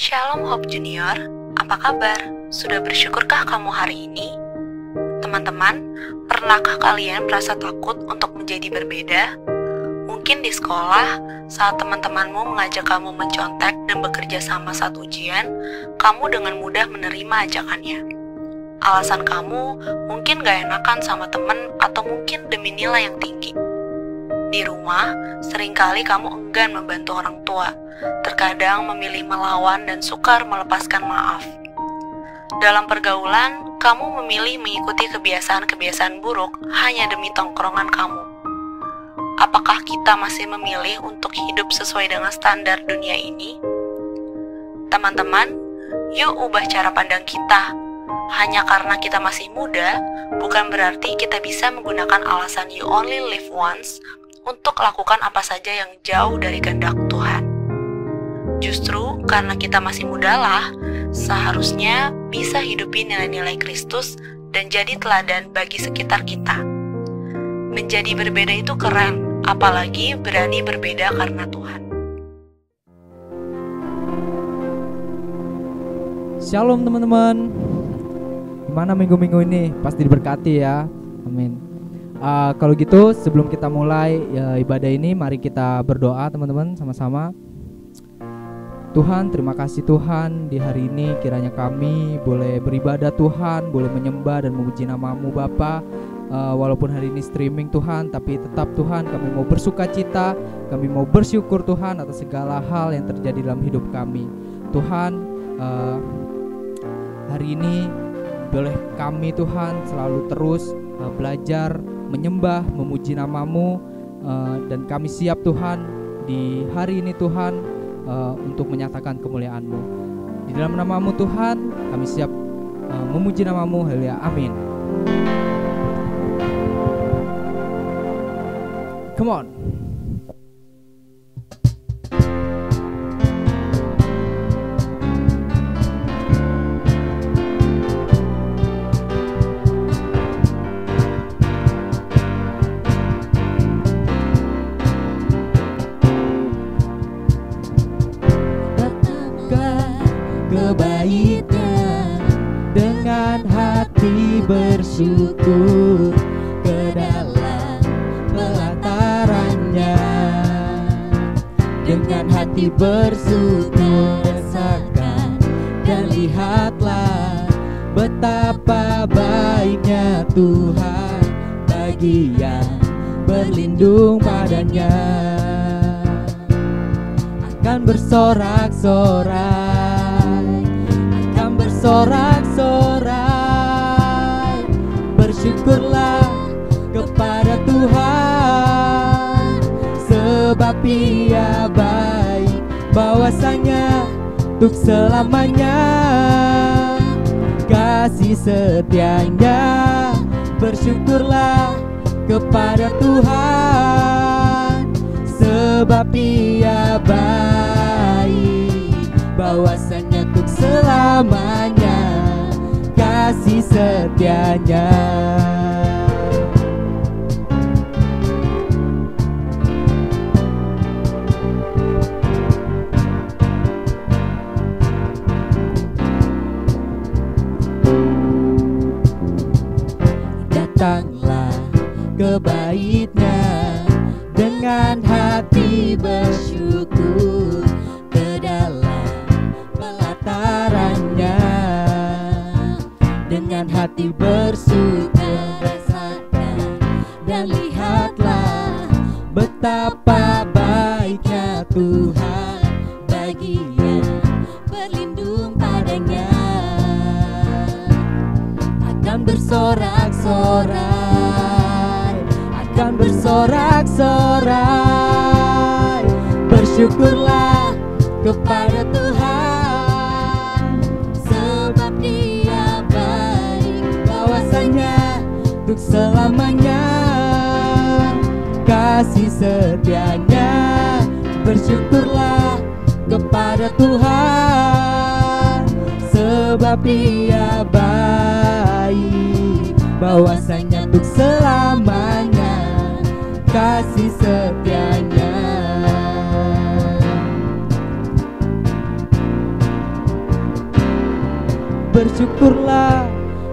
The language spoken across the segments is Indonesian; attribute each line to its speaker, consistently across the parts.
Speaker 1: Shalom Hope Junior, apa kabar? Sudah bersyukurkah kamu hari ini? Teman-teman, pernahkah kalian merasa takut untuk menjadi berbeda? Mungkin di sekolah, saat teman-temanmu mengajak kamu mencontek dan bekerja sama saat ujian, kamu dengan mudah menerima ajakannya. Alasan kamu mungkin gak enakan sama teman atau mungkin demi nilai yang tinggi. Di rumah, seringkali kamu enggan membantu orang tua, terkadang memilih melawan dan sukar melepaskan maaf. Dalam pergaulan, kamu memilih mengikuti kebiasaan-kebiasaan buruk hanya demi tongkrongan kamu. Apakah kita masih memilih untuk hidup sesuai dengan standar dunia ini? Teman-teman, yuk ubah cara pandang kita. Hanya karena kita masih muda, bukan berarti kita bisa menggunakan alasan you only live once untuk lakukan apa saja yang jauh dari kehendak Tuhan. Justru karena kita masih mudalah, seharusnya bisa hidupi nilai-nilai Kristus dan jadi teladan bagi sekitar kita. Menjadi berbeda itu keren, apalagi berani berbeda karena Tuhan.
Speaker 2: Shalom teman-teman. Gimana minggu-minggu ini? Pasti diberkati ya. Amin. Kalau gitu sebelum kita mulai ibadah ini, mari kita berdoa teman-teman sama-sama. Tuhan, terima kasih Tuhan, di hari ini kiranya kami boleh beribadah Tuhan, boleh menyembah dan memuji nama-Mu Bapa. Walaupun hari ini streaming Tuhan, tapi tetap Tuhan kami mau bersuka cita, kami mau bersyukur Tuhan atas segala hal yang terjadi dalam hidup kami. Tuhan, hari ini boleh kami Tuhan selalu terus belajar menyembah, memuji nama-Mu, dan kami siap Tuhan di hari ini Tuhan untuk menyatakan kemuliaan-Mu. Di dalam nama-Mu Tuhan kami siap memuji nama-Mu. Haleluya, amin. Come on.
Speaker 3: Bersyukur ke dalam pelatarannya, dengan hati bersyukur rasakan dan lihatlah betapa baiknya Tuhan bagi yang berlindung padanya. Akan bersorak-sorai, akan bersorak-sorai, bersyukurlah kepada Tuhan, sebab Ia baik, bahwasanya untuk selamanya kasih setianya. Bersyukurlah kepada Tuhan, sebab Ia baik, bahwasanya untuk selamanya kasih setianya. Datanglah ke bait-Nya dengan hati bersyukur ke dalam pelatarannya, dengan hati bersyukur rasakan dan lihatlah betapa baiknya Tuhan bagi yang berlindung padanya. Akan bersorak-sorai, akan bersorak-sorai, bersyukurlah kepada Tuhan, sebab Dia baik, bahwasanya untuk selamanya kasih setianya. Bersyukurlah kepada Tuhan, sebab Dia baik, bahwasanya untuk selamanya kasih setianya. bersyukurlah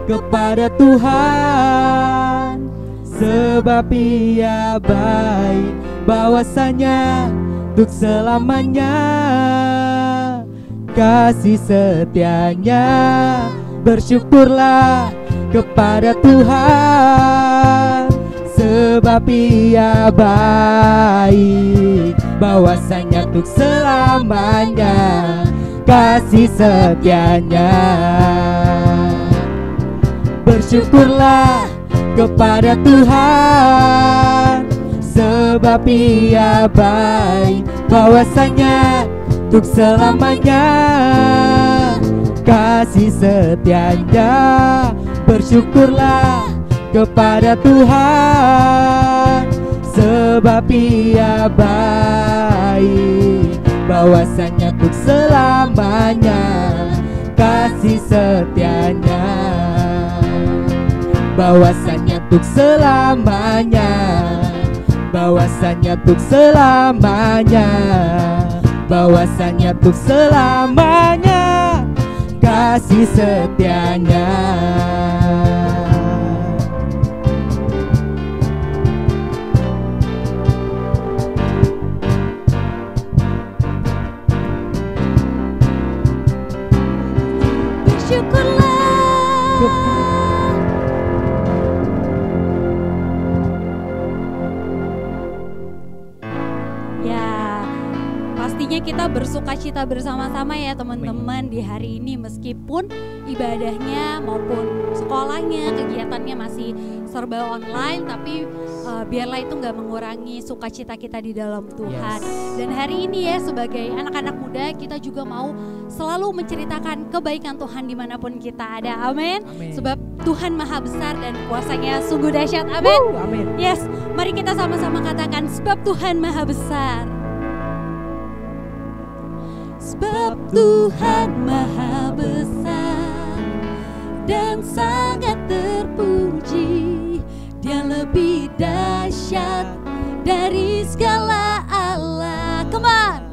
Speaker 3: kepada Tuhan, sebab Ia baik, bahwasanya untuk selamanya kasih setianya. Bersyukurlah kepada Tuhan, sebab Ia baik, bahwasanya untuk selamanya kasih setianya. Bersyukurlah kepada Tuhan, sebab Ia baik, bahwasanya untuk selamanya kasih setianya. Bersyukurlah kepada Tuhan, sebab Ia baik, bahwasanya untuk selamanya kasih setianya. Bahwasanya untuk selamanya, bahwasanya untuk selamanya, bahwasanya untuk selamanya kasih setianya.
Speaker 4: Pastinya kita bersukacita bersama-sama ya teman-teman di hari ini, meskipun ibadahnya maupun sekolahnya, kegiatannya masih serba online, tapi biarlah itu gak mengurangi sukacita kita di dalam Tuhan. Dan hari ini ya sebagai anak-anak muda kita juga mau selalu menceritakan kebaikan Tuhan dimanapun kita ada, amin. Sebab Tuhan maha besar dan kuasanya sungguh dahsyat, amin.
Speaker 3: Amin.
Speaker 4: Yes, mari kita sama-sama katakan sebab Tuhan maha besar. Sebab Tuhan maha besar dan sangat terpuji, Dia lebih dahsyat dari segala Allah. Come on.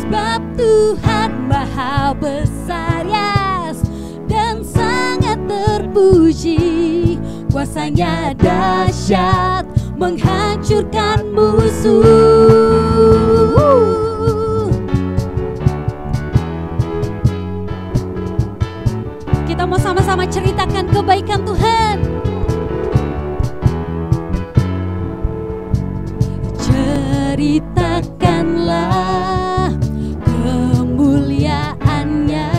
Speaker 4: Sebab Tuhan maha besar, yes, dan sangat terpuji, kuasanya dahsyat menghancurkan musuh. Kita mau sama-sama ceritakan kebaikan Tuhan. Ceritakanlah kemuliaannya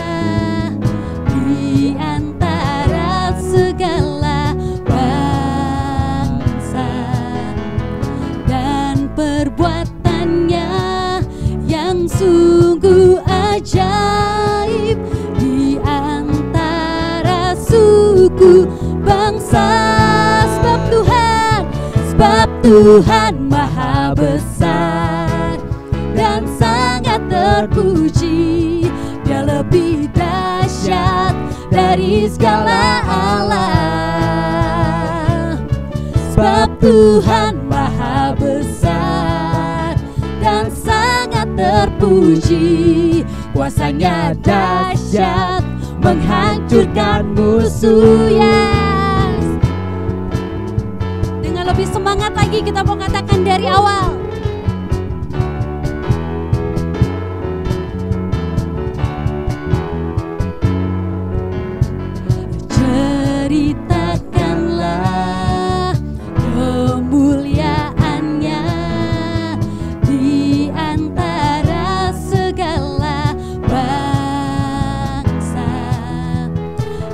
Speaker 4: di antara segala bangsa, dan perbuatannya yang sungguh ajaib di antara suku bangsa. Sebab Tuhan maha besar dan sangat terpuji, Dia lebih dahsyat dari segala Allah. Sebab Tuhan maha besar dan sangat terpuji, kuasanya dahsyat menghancurkan musuh. Yes. Dengan lebih semangat lagi kita mau katakan dari awal. Ceritakanlah kemuliaannya di antara segala bangsa,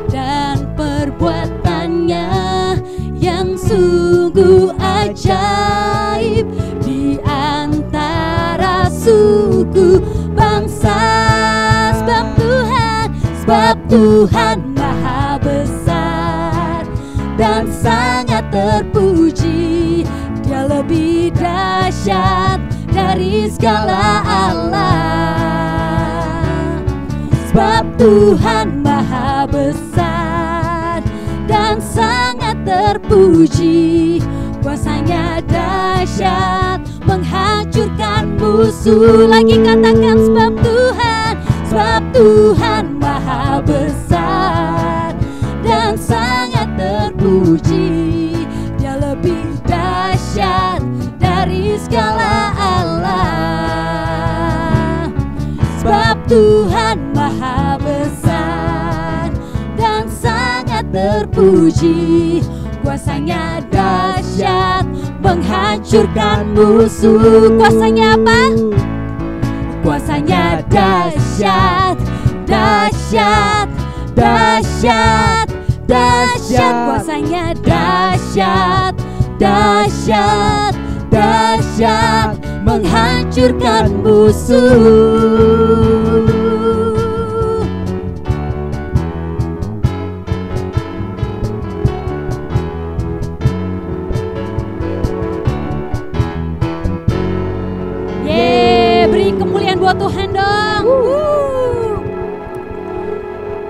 Speaker 4: dan perbuatannya yang sungguh ajaib di antara suku bangsa. Sebab Tuhan maha besar dan sangat terpuji, Dia lebih dahsyat dari segala Allah. Sebab Tuhan maha besar dan sangat terpuji, kuasanya dahsyat menghancurkan musuh. Lagi katakan sebab Tuhan maha Tuhan maha besar dan sangat terpuji. Kuasanya dahsyat menghancurkan musuh. Kuasanya apa? Kuasanya dahsyat, dahsyat, dahsyat, dahsyat. Kuasanya dahsyat, dahsyat, dahsyat menghancurkan musuh. Beri kemuliaan buat Tuhan dong.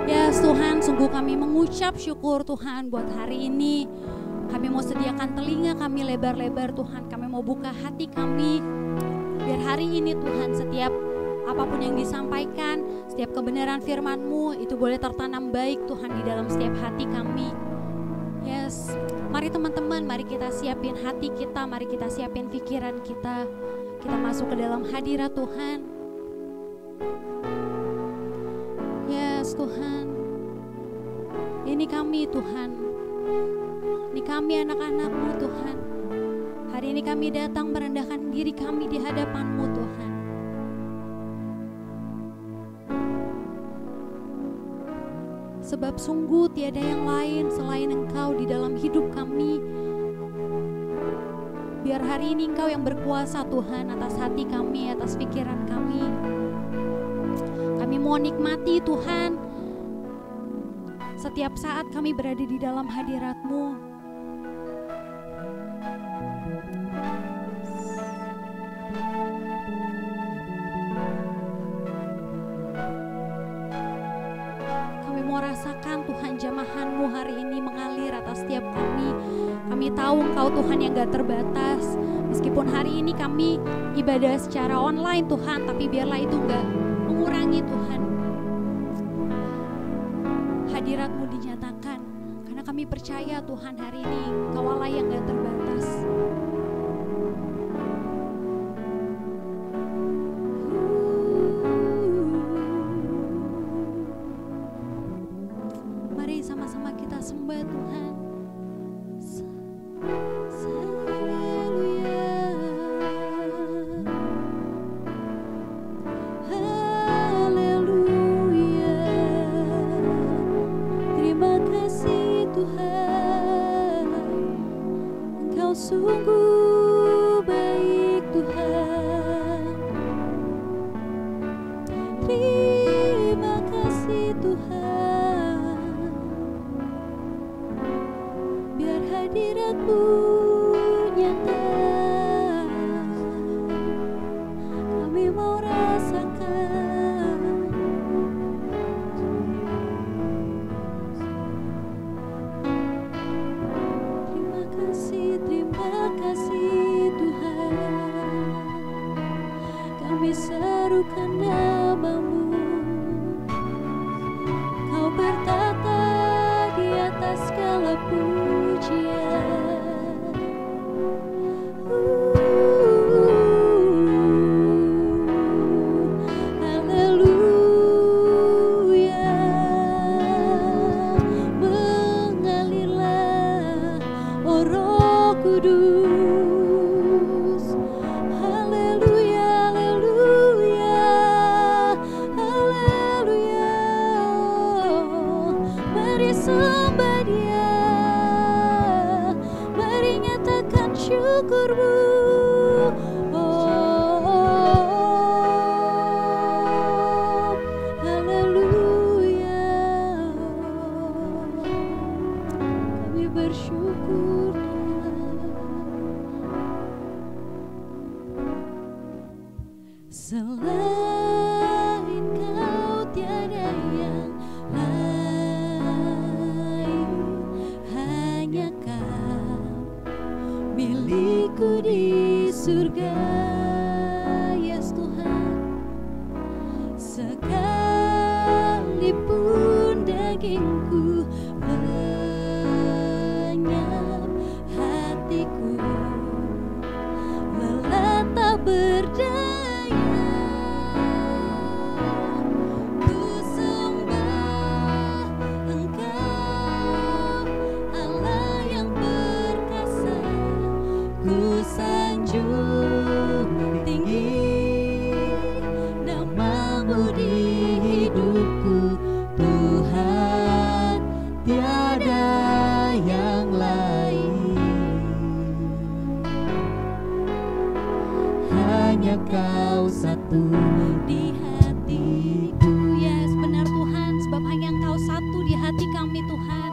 Speaker 4: Ya Tuhan, sungguh kami mengucap syukur Tuhan buat hari ini. Kami mau sediakan telinga kami lebar-lebar Tuhan. Kami mau buka hati kami. Biar hari ini Tuhan, setiap apapun yang disampaikan, setiap kebenaran firman-Mu itu boleh tertanam baik Tuhan di dalam setiap hati kami. Yes, mari teman-teman, mari kita siapin hati kita, mari kita siapin pikiran kita. Kita masuk ke dalam hadirat Tuhan. Yes Tuhan, ini kami Tuhan, ini kami anak-anak-Mu Tuhan. Hari ini kami datang merendahkan diri kami di hadapan-Mu Tuhan. Sebab sungguh tiada yang lain selain Engkau di dalam hidup kami. Biar hari ini Engkau yang berkuasa Tuhan atas hati kami, atas pikiran kami. Kami mau nikmati Tuhan setiap saat kami berada di dalam hadirat-Mu. Kami mau rasakan Tuhan jamahan-Mu hari ini mengalir atas setiap kami. Kami tahu Engkau Tuhan yang gak terbatas. Meskipun hari ini kami ibadah secara online Tuhan, tapi biarlah itu gak mengurangi Tuhan hadirat-Mu dinyatakan. Karena kami percaya Tuhan hari ini Engkau Allah yang gak terbatas. Mari sama-sama kita sembah Tuhan. Sungguh baik Tuhan. Terima kasih Tuhan. Biar hadirat-Mu nyata, kami mau rasakan. Terima kasih Tuhan. Kami serukan nama-Mu. Kau bertata di atas segala pujian.
Speaker 3: di hidupku, Tuhan, tiada yang lain. Hanya Kau satu di hatiku.
Speaker 4: Yes, benar Tuhan, sebab hanya Engkau satu di hati kami Tuhan.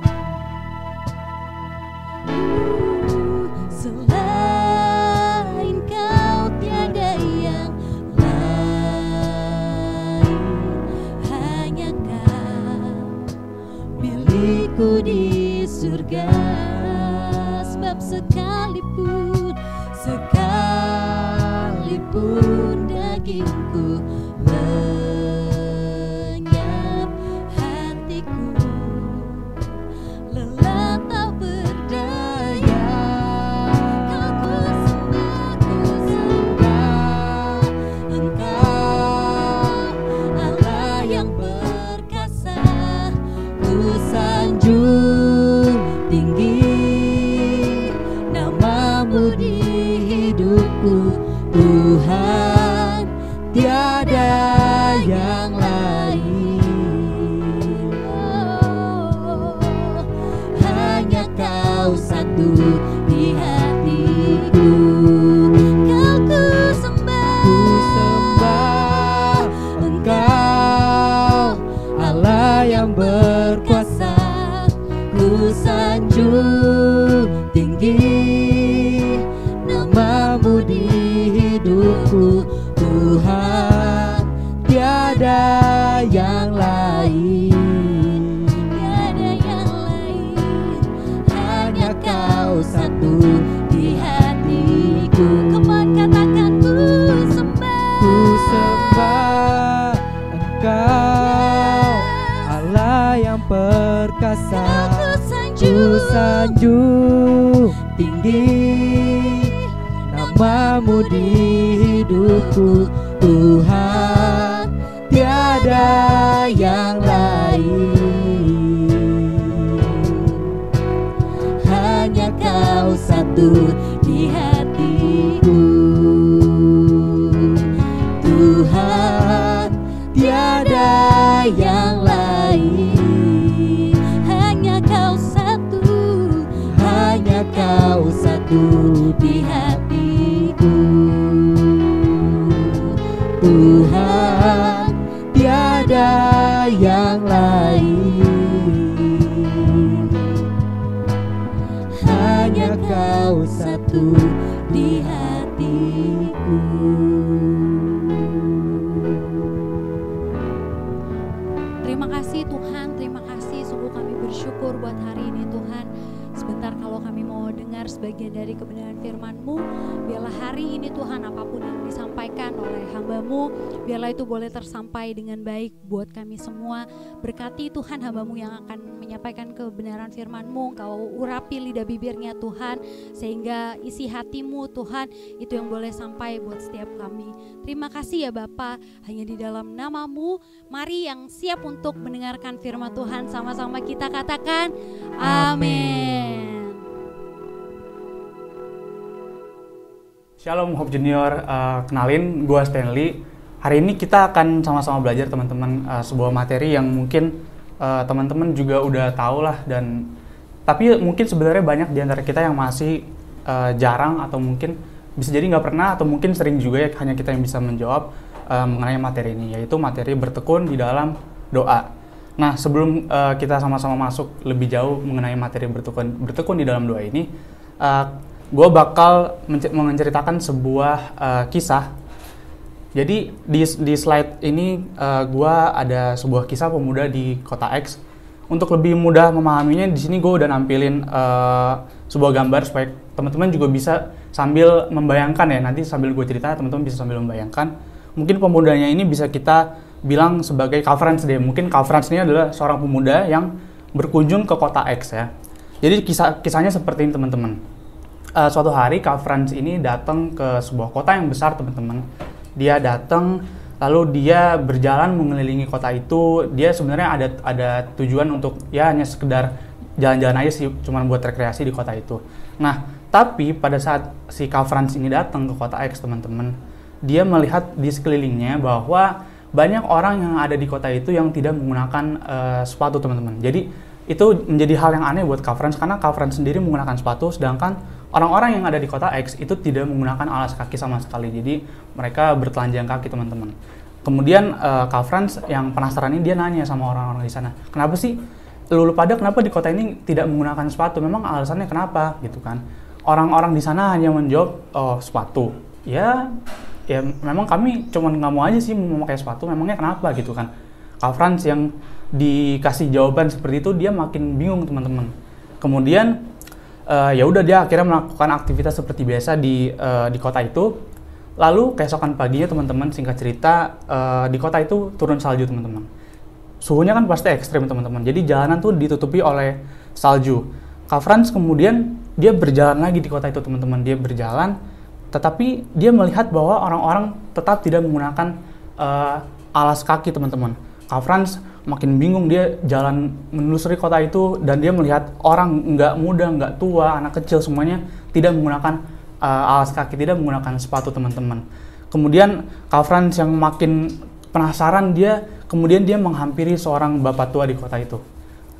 Speaker 3: Selain Kau tiada yang lain. Hanya Kau milikku di surga. Sebab sekalipun dagingku lenyap, hatiku lelah tak berdaya. Kau ku sembah, Engkau Allah yang perkasa. Ku sanjung tinggi namamu di hidupku, Tuhan, tiada yang lain. Oh, hanya Kau satu di hatiku. Kau ku sembah, Engkau Allah yang berkuasa. Ku sanjung tinggi namamu di hidupku, Tuhan, tiada yang lain. Tiada yang lain. Hanya Kau satu di hatiku. Come on, katakan ku sembah. Ku sembah Engkau Allah yang perkasa. Ku sanjung tinggi namamu di hidupku, Tuhan, tiada yang lain. Hanya Kau satu di hatiku, Tuhan, tiada yang lain. Hanya Kau satu di hatiku, Tuhan, tiada yang lain. Hanya Kau satu di hatiku.
Speaker 4: Terima kasih Tuhan, terima kasih. Sungguh kami bersyukur buat hari ini Tuhan. Sebentar kalau kami mau dengar sebagian dari kebenaran firman-Mu, biarlah hari ini Tuhan apapun yang disampaikan oleh hamba-Mu, biarlah itu boleh tersampai dengan baik buat kami semua. Berkati Tuhan hamba-Mu yang akan menyampaikan kebenaran firman-Mu, Kau urapi lidah bibirnya Tuhan, sehingga isi hati-Mu Tuhan itu yang boleh sampai buat setiap kami. Terima kasih ya Bapa, hanya di dalam nama-Mu, mari yang siap untuk mendengarkan firman Tuhan sama-sama kita katakan amin.
Speaker 5: Shalom Hope Junior, kenalin gue Stanley. Hari ini kita akan sama-sama belajar teman-teman sebuah materi yang mungkin teman-teman juga udah tahu lah, dan tapi mungkin sebenarnya banyak di antara kita yang masih jarang atau mungkin bisa jadi nggak pernah atau mungkin sering juga ya hanya kita yang bisa menjawab mengenai materi ini, yaitu materi bertekun di dalam doa. Nah sebelum kita sama-sama masuk lebih jauh mengenai materi bertekun di dalam doa ini, gue bakal menceritakan sebuah kisah. Jadi di slide ini gue ada sebuah kisah pemuda di kota X. Untuk lebih mudah memahaminya, di sini gue udah nampilin sebuah gambar supaya teman-teman juga bisa sambil membayangkan ya. Nanti sambil gue cerita, teman-teman bisa sambil membayangkan. Mungkin pemudanya ini bisa kita bilang sebagai Kak Frans deh. Mungkin Kak Frans ini adalah seorang pemuda yang berkunjung ke kota X ya. Jadi kisahnya seperti ini teman-teman. Suatu hari Kak Frans ini datang ke sebuah kota yang besar teman-teman. Dia datang lalu dia berjalan mengelilingi kota itu. Dia sebenarnya ada tujuan untuk ya hanya sekedar jalan-jalan aja sih, cuman buat rekreasi di kota itu. Nah tapi pada saat si Kak Frans ini datang ke kota X teman-teman, dia melihat di sekelilingnya bahwa banyak orang yang ada di kota itu yang tidak menggunakan sepatu teman-teman. Jadi itu menjadi hal yang aneh buat Kak Franz karena Kak Franz sendiri menggunakan sepatu, sedangkan orang-orang yang ada di kota X itu tidak menggunakan alas kaki sama sekali. Jadi mereka bertelanjang kaki teman-teman. Kemudian Kak Franz yang penasaran ini dia nanya sama orang-orang di sana, kenapa sih lu pada kenapa di kota ini tidak menggunakan sepatu? Memang alasannya kenapa gitu kan? Orang-orang di sana hanya menjawab, oh sepatu. Ya memang kami cuman nggak mau aja sih memakai sepatu. Memangnya kenapa gitu kan? Kak Franz yang dikasih jawaban seperti itu dia makin bingung teman-teman. Kemudian ya udah dia akhirnya melakukan aktivitas seperti biasa di kota itu. Lalu keesokan paginya teman-teman, singkat cerita di kota itu turun salju teman-teman. Suhunya kan pasti ekstrim teman-teman. Jadi jalanan tuh ditutupi oleh salju. Kak Franz kemudian dia berjalan lagi di kota itu teman-teman. Dia berjalan, tetapi dia melihat bahwa orang-orang tetap tidak menggunakan alas kaki teman-teman. Kak Franz makin bingung, dia jalan menelusuri kota itu dan dia melihat orang nggak muda, nggak tua, anak kecil semuanya tidak menggunakan alas kaki, tidak menggunakan sepatu teman-teman. Kemudian Kak Franz yang makin penasaran, dia menghampiri seorang bapak tua di kota itu.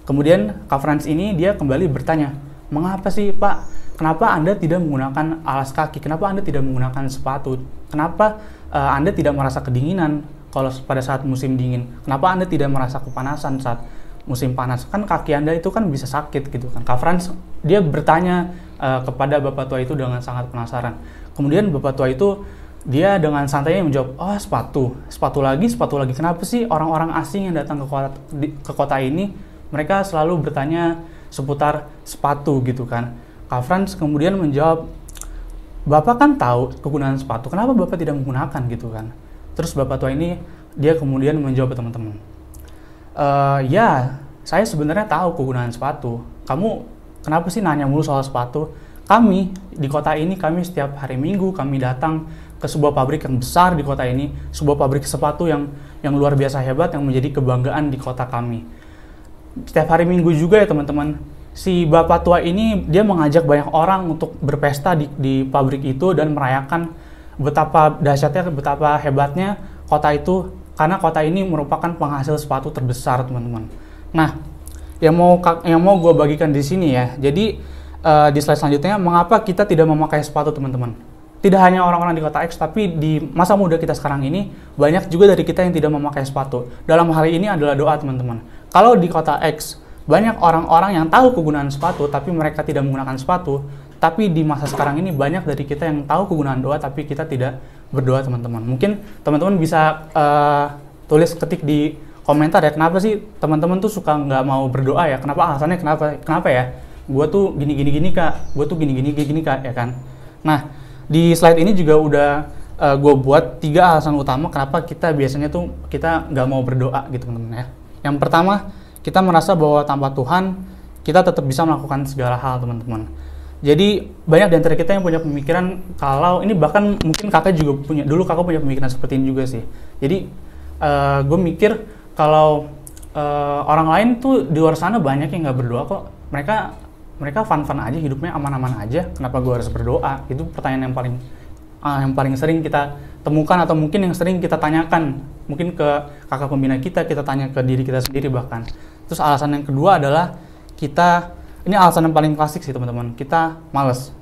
Speaker 5: Kemudian Kak Franz ini dia kembali bertanya, mengapa sih Pak, kenapa Anda tidak menggunakan alas kaki, kenapa Anda tidak menggunakan sepatu, kenapa Anda tidak merasa kedinginan kalau pada saat musim dingin, kenapa Anda tidak merasa kepanasan saat musim panas, kan kaki Anda itu kan bisa sakit gitu kan. Kak Franz dia bertanya kepada bapak tua itu dengan sangat penasaran. Kemudian bapak tua itu dia dengan santainya menjawab, oh sepatu lagi, kenapa sih orang-orang asing yang datang ke kota ini, mereka selalu bertanya seputar sepatu gitu kan. Kak Franz kemudian menjawab, Bapak kan tahu kegunaan sepatu, kenapa Bapak tidak menggunakan gitu kan. Terus bapak tua ini dia kemudian menjawab teman-teman, ya saya sebenarnya tahu kegunaan sepatu, kamu kenapa sih nanya mulu soal sepatu? Kami di kota ini, kami setiap hari Minggu kami datang ke sebuah pabrik yang besar di kota ini, sebuah pabrik sepatu yang luar biasa hebat, yang menjadi kebanggaan di kota kami. Setiap hari Minggu juga ya teman-teman, si bapak tua ini dia mengajak banyak orang untuk berpesta di pabrik itu dan merayakan betapa dahsyatnya, betapa hebatnya kota itu, karena kota ini merupakan penghasil sepatu terbesar teman-teman. Nah, yang mau gue bagikan di sini ya, jadi di slide selanjutnya, mengapa kita tidak memakai sepatu teman-teman? Tidak hanya orang-orang di kota X, tapi di masa muda kita sekarang ini, banyak juga dari kita yang tidak memakai sepatu. Dalam hal ini adalah doa teman-teman. Kalau di kota X, banyak orang-orang yang tahu kegunaan sepatu, tapi mereka tidak menggunakan sepatu. Tapi di masa sekarang ini, banyak dari kita yang tahu kegunaan doa, tapi kita tidak berdoa teman-teman. Mungkin teman-teman bisa tulis, ketik di komentar ya, kenapa sih teman-teman tuh suka nggak mau berdoa ya? Kenapa, alasannya kenapa ya? Gue tuh gini-gini kak, gue tuh gini-gini kak, ya kan? Nah, di slide ini juga udah gue buat 3 alasan utama kenapa kita biasanya tuh kita nggak mau berdoa gitu teman-teman ya. Yang pertama, kita merasa bahwa tanpa Tuhan kita tetap bisa melakukan segala hal teman-teman. Jadi banyak di antara kita yang punya pemikiran kalau ini, bahkan mungkin kakak juga kakak punya pemikiran seperti ini juga sih. Jadi gue mikir kalau orang lain tuh di luar sana banyak yang nggak berdoa kok. Mereka fun-fun aja, hidupnya aman-aman aja. Kenapa gue harus berdoa? Itu pertanyaan yang paling sering kita temukan, atau mungkin yang sering kita tanyakan. Mungkin ke kakak pembina kita tanya ke diri kita sendiri bahkan. Terus alasan yang kedua adalah ini alasan yang paling klasik sih teman-teman. Kita males.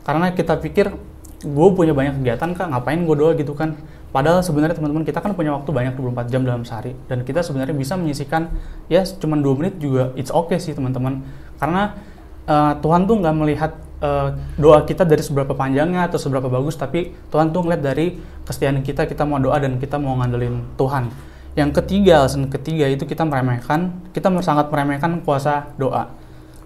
Speaker 5: Karena kita pikir, gue punya banyak kegiatan kak, ngapain gue doa gitu kan. Padahal sebenarnya teman-teman, kita kan punya waktu banyak 24 jam dalam sehari. Dan kita sebenarnya bisa menyisihkan ya cuma 2 menit juga it's okay sih teman-teman. Karena Tuhan tuh nggak melihat doa kita dari seberapa panjangnya atau seberapa bagus, tapi Tuhan tuh ngeliat dari kesetiaan kita mau doa dan kita mau ngandelin Tuhan. Yang ketiga, alasan ketiga itu kita sangat meremehkan kuasa doa.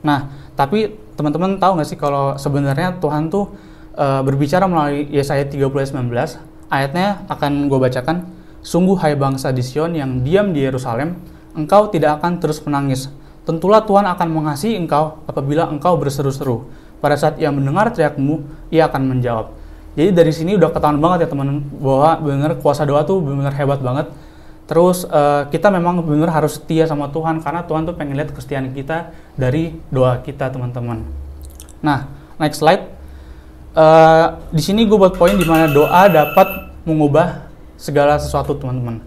Speaker 5: Nah, tapi teman-teman tahu nggak sih kalau sebenarnya Tuhan tuh berbicara melalui Yesaya 30:19, ayatnya akan gue bacakan. Sungguh hai bangsa di Sion yang diam di Yerusalem, engkau tidak akan terus menangis. Tentulah Tuhan akan mengasihi engkau apabila engkau berseru-seru. Pada saat ia mendengar teriakmu, ia akan menjawab. Jadi dari sini udah ketahuan banget ya teman, bahwa benar kuasa doa tuh benar hebat banget. Terus kita memang benar harus setia sama Tuhan, karena Tuhan tuh pengen lihat kesetiaan kita dari doa kita teman-teman. Nah, next slide. Di sini gue buat poin di mana doa dapat mengubah segala sesuatu teman-teman.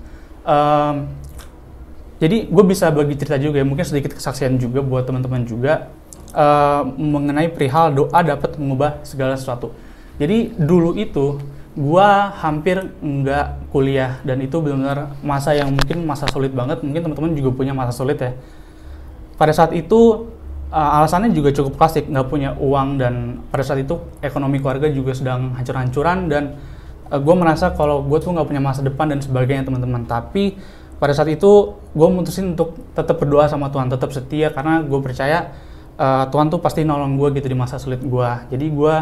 Speaker 5: Jadi gue bisa bagi cerita juga ya, mungkin sedikit kesaksian juga buat teman-teman juga mengenai perihal doa dapat mengubah segala sesuatu. Jadi dulu itu gue hampir nggak kuliah dan itu benar-benar masa yang mungkin masa sulit banget. Mungkin teman-teman juga punya masa sulit ya. Pada saat itu alasannya juga cukup klasik, nggak punya uang, dan pada saat itu ekonomi keluarga juga sedang hancur-hancuran, dan gue merasa kalau gue tuh nggak punya masa depan dan sebagainya teman-teman. Tapi pada saat itu gue mutusin untuk tetap berdoa sama Tuhan, tetap setia, karena gue percaya Tuhan tuh pasti nolong gue gitu di masa sulit gue. Jadi gue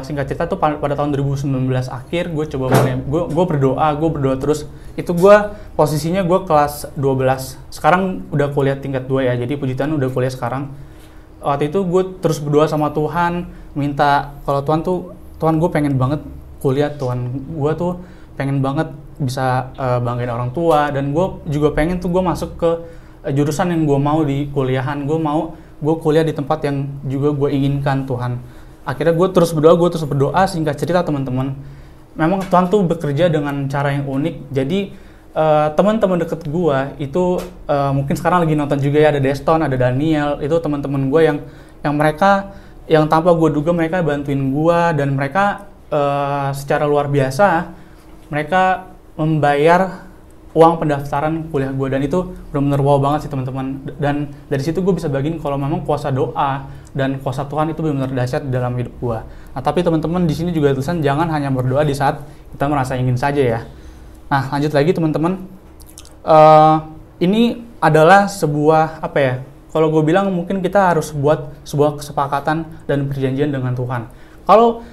Speaker 5: singkat cerita tuh pada tahun 2019 akhir gue coba mulai, gue berdoa terus. Itu gue posisinya gue kelas 12, sekarang udah kuliah tingkat 2 ya, jadi puji Tuhan udah kuliah sekarang. Waktu itu gue terus berdoa sama Tuhan, minta kalau Tuhan gue pengen banget kuliah, Tuhan gue tuh pengen banget bisa banggain orang tua, dan gue juga pengen tuh gue masuk ke jurusan yang gue mau di kuliahan. Gue kuliah di tempat yang juga gue inginkan Tuhan. Akhirnya gue terus berdoa. Singkat cerita teman-teman, memang Tuhan tuh bekerja dengan cara yang unik. Jadi teman-teman deket gue itu mungkin sekarang lagi nonton juga ya, ada Deston, ada Daniel, itu teman-teman gue yang mereka yang tanpa gue duga mereka bantuin gue, dan mereka secara luar biasa mereka membayar uang pendaftaran kuliah gue, dan itu benar-benar wow banget sih teman-teman. Dan dari situ gue bisa bagiin kalau memang kuasa doa dan kuasa Tuhan itu benar-benar dahsyat di dalam hidup gue. Nah, tapi teman-teman di sini juga tulisan jangan hanya berdoa di saat kita merasa ingin saja ya. Nah, lanjut lagi teman-teman. Ini adalah sebuah apa ya? Kalau gue bilang mungkin kita harus buat sebuah kesepakatan dan perjanjian dengan Tuhan. Kalau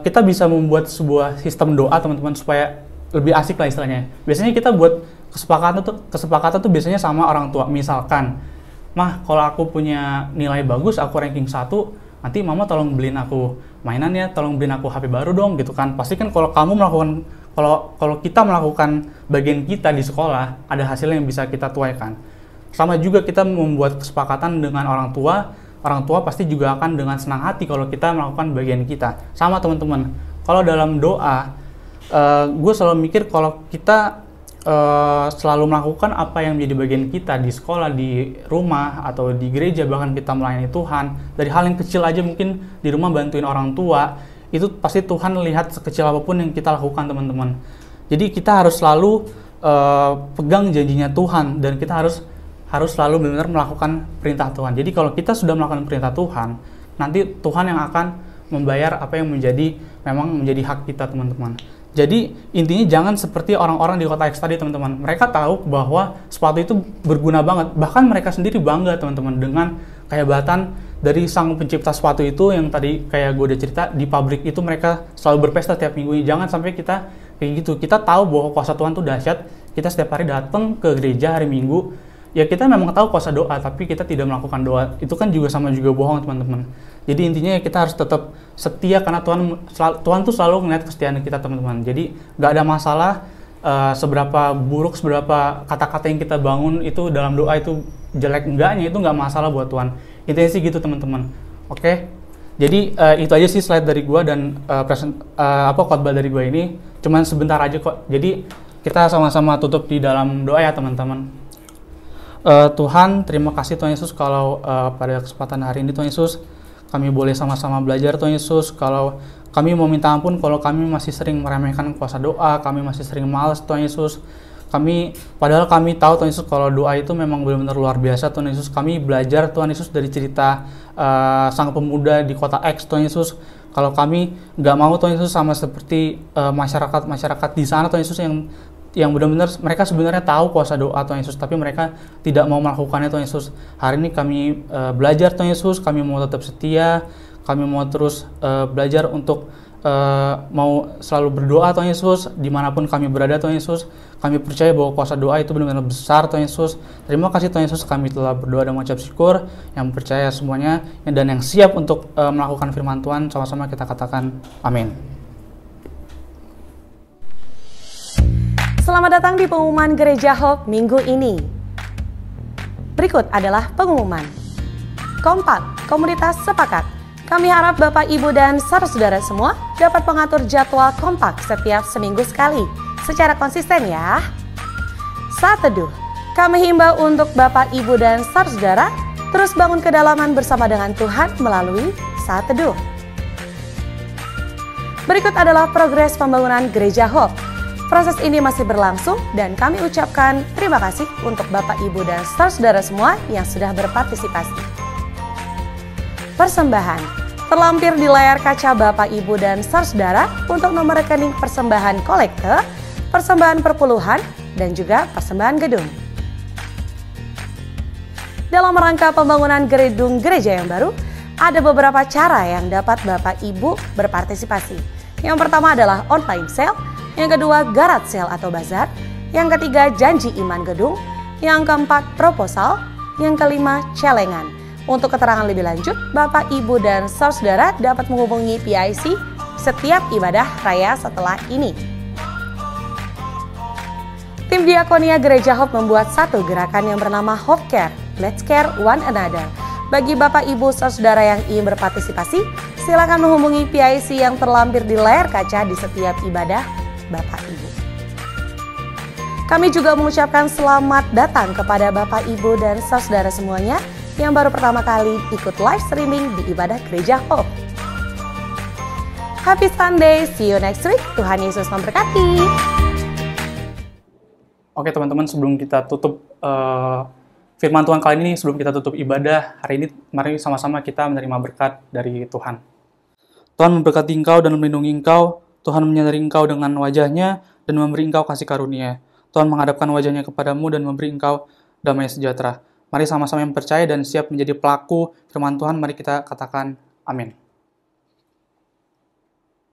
Speaker 5: kita bisa membuat sebuah sistem doa teman-teman supaya lebih asik lah istilahnya. Biasanya kita buat kesepakatan tuh biasanya sama orang tua. Misalkan, Mah, kalau aku punya nilai bagus, aku ranking 1, nanti Mama tolong beliin aku mainan ya, tolong beliin aku HP baru dong gitu kan. Pasti kan kalau kita melakukan bagian kita di sekolah, ada hasilnya yang bisa kita tuaikan. Sama juga kita membuat kesepakatan dengan orang tua pasti juga akan dengan senang hati kalau kita melakukan bagian kita. Sama teman-teman, kalau dalam doa, gue selalu mikir kalau kita selalu melakukan apa yang menjadi bagian kita di sekolah, di rumah, atau di gereja, bahkan kita melayani Tuhan, dari hal yang kecil aja mungkin di rumah bantuin orang tua, itu pasti Tuhan lihat sekecil apapun yang kita lakukan teman-teman. Jadi kita harus selalu pegang janjinya Tuhan, dan kita harus selalu benar-benar melakukan perintah Tuhan. Jadi kalau kita sudah melakukan perintah Tuhan, nanti Tuhan yang akan membayar apa yang memang menjadi hak kita teman-teman. Jadi intinya jangan seperti orang-orang di kota X tadi teman-teman. Mereka tahu bahwa sepatu itu berguna banget. Bahkan mereka sendiri bangga teman-teman dengan kehebatan dari sang pencipta sepatu itu, yang tadi kayak gue udah cerita di pabrik itu mereka selalu berpesta tiap minggu. Jangan sampai kita kayak gitu. Kita tahu bahwa kuasa Tuhan itu dahsyat. Kita setiap hari datang ke gereja hari Minggu. Ya kita memang tahu kuasa doa, tapi kita tidak melakukan doa. Itu kan juga sama juga bohong teman-teman. Jadi intinya kita harus tetap setia, karena Tuhan tuh selalu ngeliat kesetiaan kita teman-teman. Jadi nggak ada masalah seberapa buruk, seberapa kata-kata yang kita bangun itu dalam doa itu jelek enggaknya, itu nggak masalah buat Tuhan. Intinya sih gitu teman-teman. Oke? Jadi itu aja sih slide dari gua, dan khotbah dari gua ini cuman sebentar aja kok. Jadi kita sama-sama tutup di dalam doa ya teman-teman. Tuhan, terima kasih Tuhan Yesus kalau pada kesempatan hari ini Tuhan Yesus kami boleh sama-sama belajar Tuhan Yesus. Kalau kami mau minta ampun kalau kami masih sering meremehkan kuasa doa, kami masih sering malas Tuhan Yesus. Padahal kami tahu Tuhan Yesus kalau doa itu memang benar-benar luar biasa Tuhan Yesus. Kami belajar Tuhan Yesus dari cerita sang pemuda di kota X Tuhan Yesus. Kalau kami nggak mau Tuhan Yesus sama seperti masyarakat di sana Tuhan Yesus yang benar-benar mereka sebenarnya tahu kuasa doa Tuhan Yesus, tapi mereka tidak mau melakukannya Tuhan Yesus. Hari ini kami belajar Tuhan Yesus, kami mau tetap setia, kami mau terus belajar untuk mau selalu berdoa Tuhan Yesus, dimanapun kami berada Tuhan Yesus. Kami percaya bahwa kuasa doa itu benar-benar besar Tuhan Yesus. Terima kasih Tuhan Yesus, kami telah berdoa dan mengucap syukur. Yang percaya semuanya dan yang siap untuk melakukan firman Tuhan, sama-sama kita katakan amin.
Speaker 6: Selamat datang di pengumuman Gereja Hope minggu ini. Berikut adalah pengumuman. Kompak, komunitas sepakat. Kami harap Bapak, Ibu, dan saudara-saudara semua dapat mengatur jadwal kompak setiap seminggu sekali, secara konsisten ya. saat teduh. Kami himbau untuk Bapak, Ibu, dan saudara terus bangun kedalaman bersama dengan Tuhan melalui saat teduh. Berikut adalah progres pembangunan Gereja Hope. Proses ini masih berlangsung dan kami ucapkan terima kasih untuk Bapak, Ibu, dan saudara semua yang sudah berpartisipasi. Persembahan. Terlampir di layar kaca Bapak, Ibu, dan saudara untuk nomor rekening persembahan kolekte, persembahan perpuluhan, dan juga persembahan gedung. Dalam rangka pembangunan gedung gereja yang baru, ada beberapa cara yang dapat Bapak Ibu berpartisipasi. Yang pertama adalah online sale, yang kedua garage sale atau bazar, yang ketiga janji iman gedung, yang keempat proposal, yang kelima celengan. Untuk keterangan lebih lanjut, Bapak, Ibu, dan saudara dapat menghubungi PIC setiap ibadah raya setelah ini. Tim Diakonia Gereja Hope membuat satu gerakan yang bernama Hope Care, Let's Care One Another. Bagi Bapak, Ibu, saudara yang ingin berpartisipasi, silakan menghubungi PIC yang terlampir di layar kaca di setiap ibadah Bapak, Ibu. Kami juga mengucapkan selamat datang kepada Bapak, Ibu, dan saudara semuanya yang baru pertama kali ikut live streaming di ibadah Gereja Hope. Happy Sunday, see you next week. Tuhan Yesus memberkati.
Speaker 5: Oke teman-teman, sebelum kita tutup firman Tuhan kali ini, sebelum kita tutup ibadah hari ini, mari sama-sama kita menerima berkat dari Tuhan. Tuhan memberkati engkau dan melindungi engkau. Tuhan menyinari engkau dengan wajahnya dan memberi engkau kasih karunia. Tuhan menghadapkan wajahnya kepadamu dan memberi engkau damai sejahtera. Mari sama-sama yang percaya dan siap menjadi pelaku firman Tuhan, mari kita katakan amin.